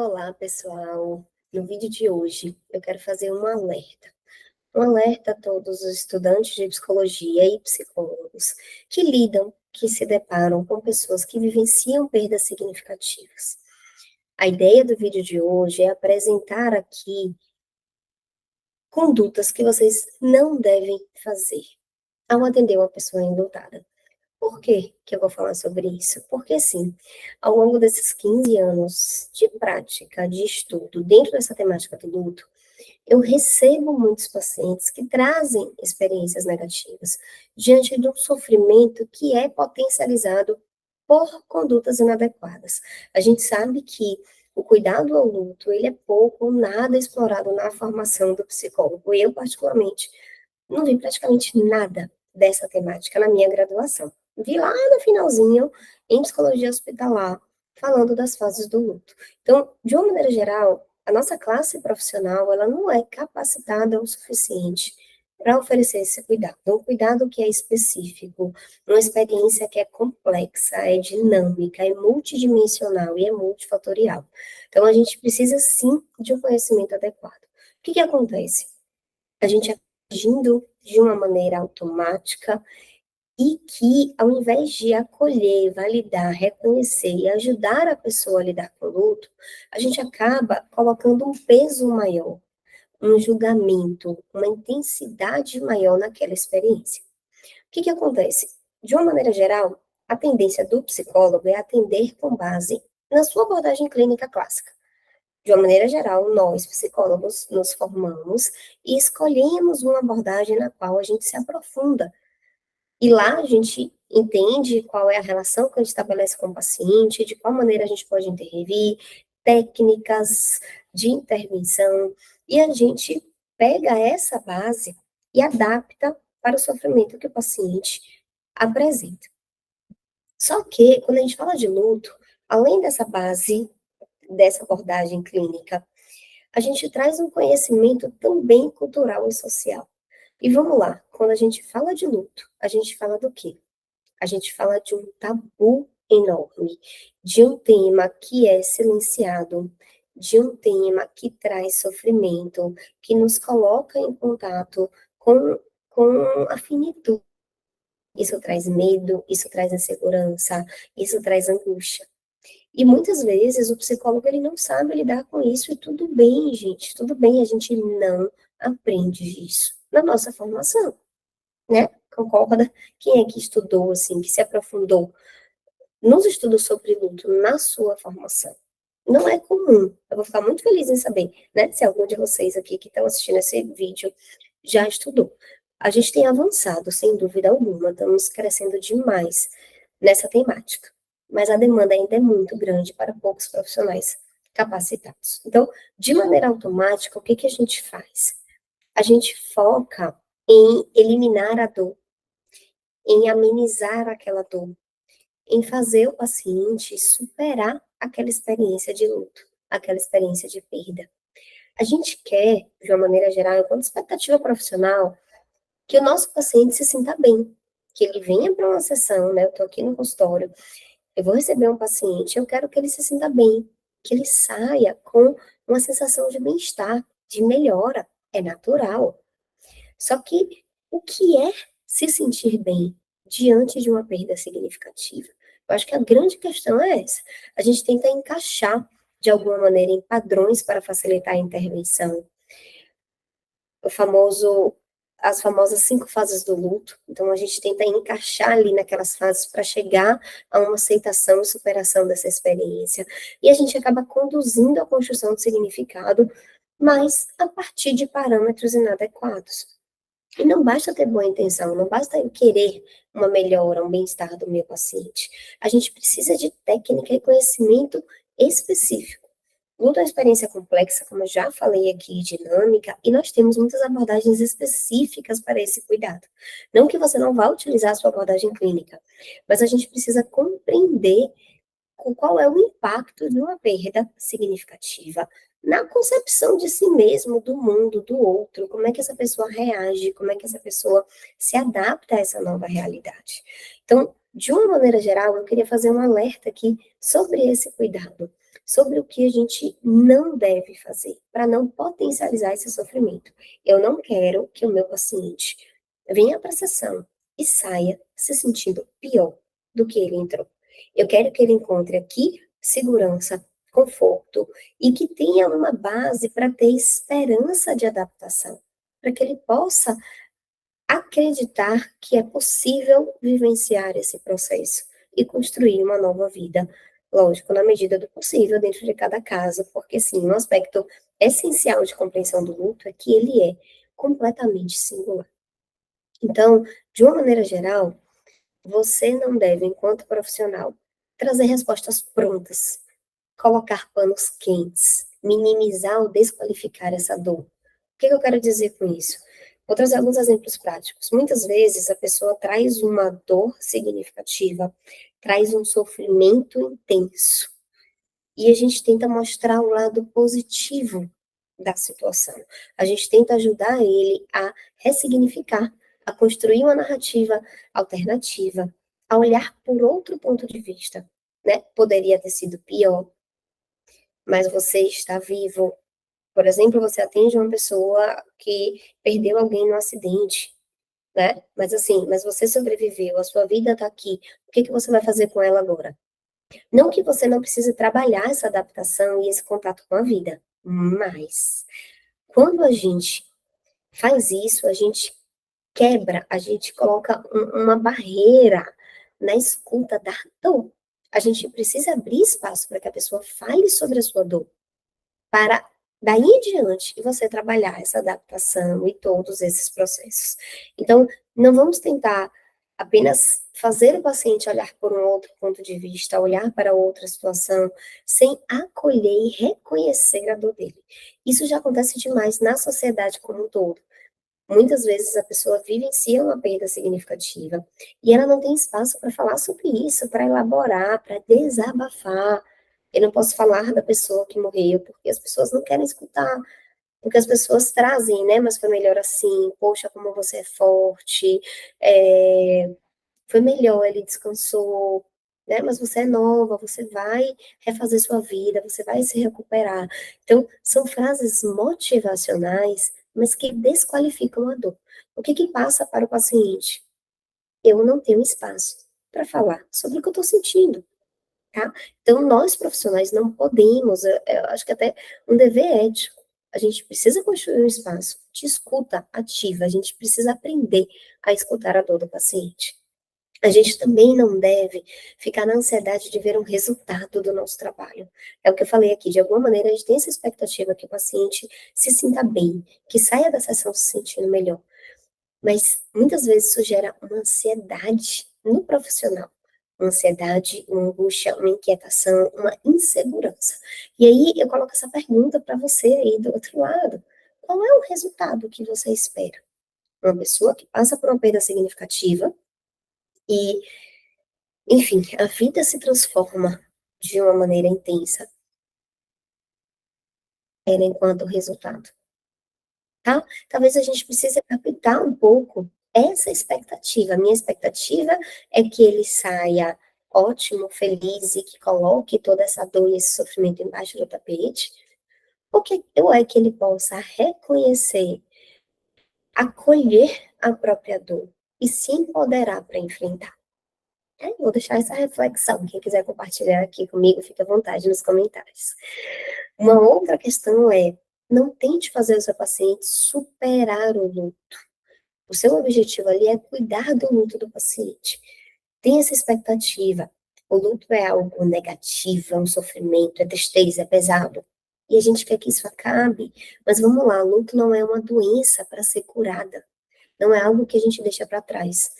Olá, pessoal. No vídeo de hoje, eu quero fazer um alerta. Um alerta a todos os estudantes de psicologia e psicólogos que lidam, que se deparam com pessoas que vivenciam perdas significativas. A ideia do vídeo de hoje é apresentar aqui condutas que vocês não devem fazer ao atender uma pessoa enlutada. Por que que eu vou falar sobre isso? Porque, sim, ao longo desses 15 anos de prática, de estudo, dentro dessa temática do luto, eu recebo muitos pacientes que trazem experiências negativas diante de um sofrimento que é potencializado por condutas inadequadas. A gente sabe que o cuidado ao luto, ele é pouco ou nada explorado na formação do psicólogo. Eu, particularmente, não vi praticamente nada dessa temática na minha graduação. Vi lá no finalzinho, em psicologia hospitalar, falando das fases do luto. Então, de uma maneira geral, a nossa classe profissional, ela não é capacitada o suficiente para oferecer esse cuidado. Um cuidado que é específico, uma experiência que é complexa, é dinâmica, é multidimensional e é multifatorial. Então, a gente precisa, sim, de um conhecimento adequado. O que que acontece? A gente agindo de uma maneira automática e que, ao invés de acolher, validar, reconhecer e ajudar a pessoa a lidar com o luto, a gente acaba colocando um peso maior, um julgamento, uma intensidade maior naquela experiência. O que que acontece? De uma maneira geral, a tendência do psicólogo é atender com base na sua abordagem clínica clássica. De uma maneira geral, nós, psicólogos, nos formamos e escolhemos uma abordagem na qual a gente se aprofunda. E lá a gente entende qual é a relação que a gente estabelece com o paciente, de qual maneira a gente pode intervir, técnicas de intervenção, e a gente pega essa base e adapta para o sofrimento que o paciente apresenta. Só que, quando a gente fala de luto, além dessa base, dessa abordagem clínica, a gente traz um conhecimento também cultural e social. E vamos lá, quando a gente fala de luto, a gente fala do quê? A gente fala de um tabu enorme, de um tema que é silenciado, de um tema que traz sofrimento, que nos coloca em contato com a finitude. Isso traz medo, isso traz insegurança, isso traz angústia. E muitas vezes o psicólogo ele não sabe lidar com isso e tudo bem, gente, tudo bem, a gente não aprende isso na nossa formação, né? Concorda? Quem é que estudou assim, que se aprofundou nos estudos sobre luto na sua formação? Não é comum. Eu vou ficar muito feliz em saber, né, se algum de vocês aqui que estão assistindo esse vídeo já estudou. A gente tem avançado, sem dúvida alguma, estamos crescendo demais nessa temática, mas a demanda ainda é muito grande para poucos profissionais capacitados. Então, de maneira automática, o que que a gente faz? A gente foca em eliminar a dor, em amenizar aquela dor, em fazer o paciente superar aquela experiência de luto, aquela experiência de perda. A gente quer, de uma maneira geral, enquanto expectativa profissional, que o nosso paciente se sinta bem, que ele venha para uma sessão, né? Eu estou aqui no consultório, eu vou receber um paciente, eu quero que ele se sinta bem, que ele saia com uma sensação de bem-estar, de melhora, é natural. Só que o que é se sentir bem diante de uma perda significativa? Eu acho que a grande questão é essa. A gente tenta encaixar de alguma maneira em padrões para facilitar a intervenção. O famoso, as famosas 5 fases do luto. Então, a gente tenta encaixar ali naquelas fases para chegar a uma aceitação e superação dessa experiência. E a gente acaba conduzindo a construção do significado, mas a partir de parâmetros inadequados. E não basta ter boa intenção, não basta eu querer uma melhora, um bem-estar do meu paciente. A gente precisa de técnica e conhecimento específico. Luto é uma experiência complexa, como eu já falei aqui, dinâmica, e nós temos muitas abordagens específicas para esse cuidado. Não que você não vá utilizar a sua abordagem clínica, mas a gente precisa compreender qual é o impacto de uma perda significativa na concepção de si mesmo, do mundo, do outro, como é que essa pessoa reage, como é que essa pessoa se adapta a essa nova realidade. Então, de uma maneira geral, eu queria fazer um alerta aqui sobre esse cuidado, sobre o que a gente não deve fazer, para não potencializar esse sofrimento. Eu não quero que o meu paciente venha para a sessão e saia se sentindo pior do que ele entrou. Eu quero que ele encontre aqui segurança, conforto e que tenha uma base para ter esperança de adaptação, para que ele possa acreditar que é possível vivenciar esse processo e construir uma nova vida, lógico, na medida do possível, dentro de cada caso, porque sim, um aspecto essencial de compreensão do luto é que ele é completamente singular. Então, de uma maneira geral, você não deve, enquanto profissional, trazer respostas prontas, colocar panos quentes, minimizar ou desqualificar essa dor. O que eu quero dizer com isso? Vou trazer alguns exemplos práticos. Muitas vezes a pessoa traz uma dor significativa, traz um sofrimento intenso, e a gente tenta mostrar o lado positivo da situação. A gente tenta ajudar ele a ressignificar, a construir uma narrativa alternativa, a olhar por outro ponto de vista, né? Poderia ter sido pior, mas você está vivo. Por exemplo, você atende uma pessoa que perdeu alguém no acidente, né? Mas assim, mas você sobreviveu, a sua vida está aqui. O que que você vai fazer com ela agora? Não que você não precise trabalhar essa adaptação e esse contato com a vida, mas quando a gente faz isso, a gente quebra, a gente coloca uma barreira na escuta da dor. A gente precisa abrir espaço para que a pessoa fale sobre a sua dor, para daí em diante você trabalhar essa adaptação e todos esses processos. Então, não vamos tentar apenas fazer o paciente olhar por um outro ponto de vista, olhar para outra situação, sem acolher e reconhecer a dor dele. Isso já acontece demais na sociedade como um todo. Muitas vezes a pessoa vivencia uma perda significativa e ela não tem espaço para falar sobre isso, para elaborar, para desabafar. Eu não posso falar da pessoa que morreu, porque as pessoas não querem escutar, porque as pessoas trazem, né? Mas foi melhor assim, poxa, como você é forte, foi melhor, ele descansou, né? Mas você é nova, você vai refazer sua vida, você vai se recuperar. Então, são frases motivacionais, mas que desqualificam a dor. O que que passa para o paciente? Eu não tenho espaço para falar sobre o que eu estou sentindo, tá? Então, nós profissionais não podemos, eu acho que até um dever ético, a gente precisa construir um espaço de escuta ativa, a gente precisa aprender a escutar a dor do paciente. A gente também não deve ficar na ansiedade de ver um resultado do nosso trabalho. É o que eu falei aqui, de alguma maneira a gente tem essa expectativa que o paciente se sinta bem, que saia da sessão se sentindo melhor. Mas muitas vezes isso gera uma ansiedade no profissional. Uma ansiedade, uma angústia, uma inquietação, uma insegurança. E aí eu coloco essa pergunta para você aí do outro lado. Qual é o resultado que você espera? Uma pessoa que passa por uma perda significativa e, enfim, a vida se transforma de uma maneira intensa, era enquanto resultado, tá? Talvez a gente precise adaptar um pouco essa expectativa. A minha expectativa é que ele saia ótimo, feliz e que coloque toda essa dor e esse sofrimento embaixo do tapete, porque ou é que ele possa reconhecer, acolher a própria dor e se empoderar para enfrentar. Vou deixar essa reflexão. Quem quiser compartilhar aqui comigo, fica à vontade nos comentários. Uma outra questão é, não tente fazer o seu paciente superar o luto. O seu objetivo ali é cuidar do luto do paciente. Tem essa expectativa. O luto é algo negativo, é um sofrimento, é tristeza, é pesado. E a gente quer que isso acabe. Mas vamos lá, o luto não é uma doença para ser curada. Não é algo que a gente deixa para trás.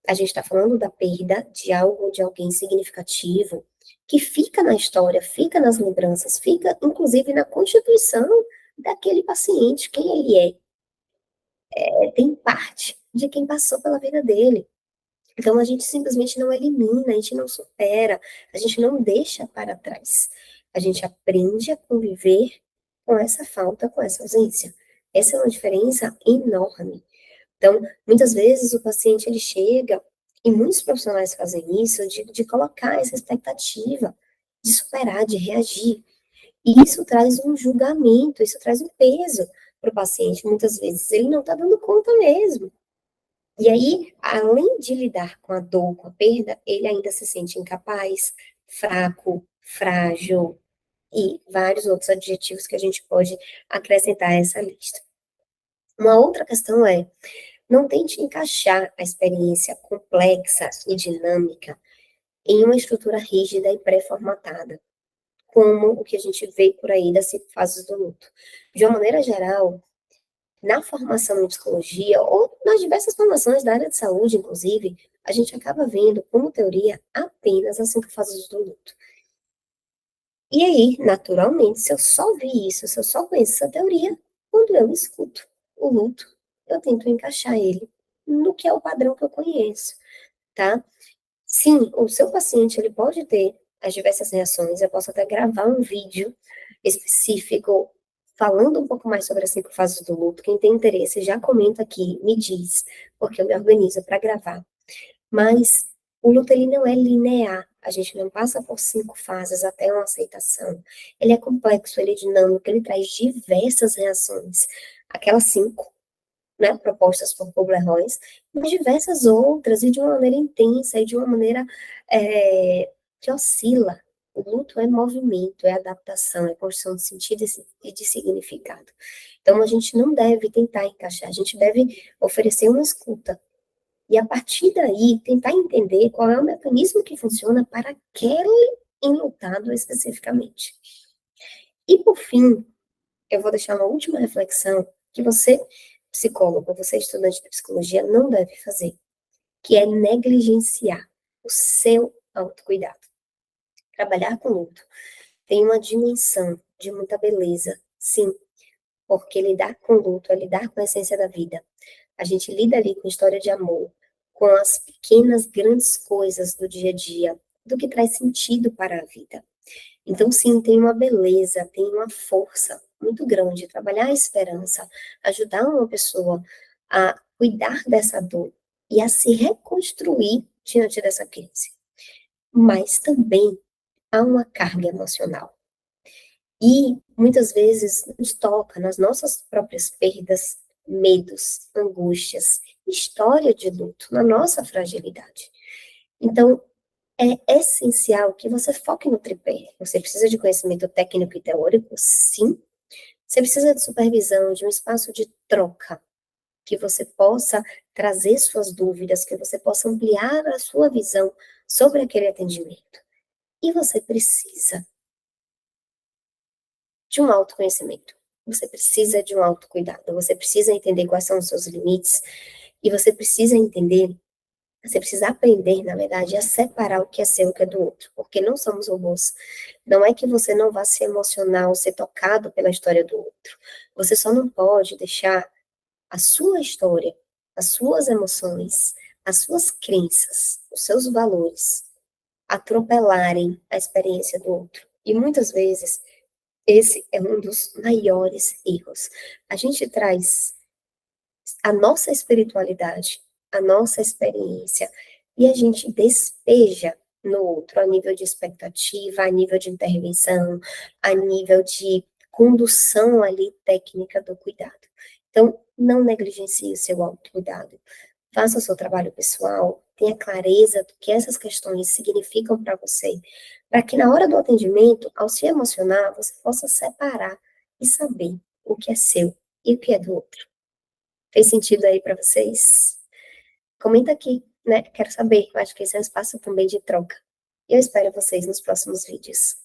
A gente está falando da perda de algo, de alguém significativo, que fica na história, fica nas lembranças, fica inclusive na constituição daquele paciente, quem ele tem parte de quem passou pela vida dele. Então a gente simplesmente não elimina, a gente não supera, a gente não deixa para trás. A gente aprende a conviver com essa falta, com essa ausência. Essa é uma diferença enorme. Então, muitas vezes o paciente ele chega E muitos profissionais fazem isso de colocar essa expectativa, de superar, de reagir. E isso traz um julgamento, isso traz um peso para o paciente. Muitas vezes ele não está dando conta mesmo. E aí, além de lidar com a dor, com a perda, ele ainda se sente incapaz, fraco, frágil e vários outros adjetivos que a gente pode acrescentar a essa lista. Uma outra questão é, não tente encaixar a experiência complexa e dinâmica em uma estrutura rígida e pré-formatada, como o que a gente vê por aí das 5 fases do luto. De uma maneira geral, na formação em psicologia, ou nas diversas formações da área de saúde, inclusive, a gente acaba vendo como teoria apenas as 5 fases do luto. E aí, naturalmente, se eu só vi isso, se eu só conheço essa teoria, quando eu escuto o luto, eu tento encaixar ele no que é o padrão que eu conheço, tá? Sim, o seu paciente, ele pode ter as diversas reações, eu posso até gravar um vídeo específico falando um pouco mais sobre as 5 fases do luto. Quem tem interesse já comenta aqui, me diz, porque eu me organizo para gravar. Mas o luto, ele não é linear, a gente não passa por 5 fases até uma aceitação. Ele é complexo, ele é dinâmico, ele traz diversas reações. Aquelas 5, né, propostas por Kubler-Ross, mas diversas outras, e de uma maneira intensa, e de uma maneira que oscila. O luto é movimento, é adaptação, é construção de sentido e de significado. Então, a gente não deve tentar encaixar, a gente deve oferecer uma escuta. E, a partir daí, tentar entender qual é o mecanismo que funciona para aquele enlutado especificamente. E, por fim, eu vou deixar uma última reflexão que você, psicólogo, você estudante de psicologia, não deve fazer, que é negligenciar o seu autocuidado. Trabalhar com luto tem uma dimensão de muita beleza, sim, porque lidar com luto é lidar com a essência da vida. A gente lida ali com história de amor, com as pequenas, grandes coisas do dia a dia, do que traz sentido para a vida. Então, sim, tem uma beleza, tem uma força muito grande. Trabalhar a esperança, ajudar uma pessoa a cuidar dessa dor e a se reconstruir diante dessa crise. Mas também há uma carga emocional. E muitas vezes nos toca nas nossas próprias perdas, medos, angústias, história de luto, na nossa fragilidade. Então, é essencial que você foque no tripé. Você precisa de conhecimento técnico e teórico, sim. Você precisa de supervisão, de um espaço de troca, que você possa trazer suas dúvidas, que você possa ampliar a sua visão sobre aquele atendimento. E você precisa de um autoconhecimento. Você precisa de um autocuidado. Você precisa entender quais são os seus limites. E você precisa entender. Você precisa aprender, na verdade, a separar o que é seu e o que é do outro, porque não somos robôs. Não é que você não vá se emocionar ou ser tocado pela história do outro. Você só não pode deixar a sua história, as suas emoções, as suas crenças, os seus valores atropelarem a experiência do outro. E muitas vezes esse é um dos maiores erros. A gente traz a nossa espiritualidade, a nossa experiência, e a gente despeja no outro, a nível de expectativa, a nível de intervenção, a nível de condução ali técnica do cuidado. Então, não negligencie o seu autocuidado. Faça o seu trabalho pessoal, tenha clareza do que essas questões significam para você, para que na hora do atendimento, ao se emocionar, você possa separar e saber o que é seu e o que é do outro. Fez sentido aí para vocês? Comenta aqui, né? Quero saber. Eu acho que esse é um espaço também de troca. E eu espero vocês nos próximos vídeos.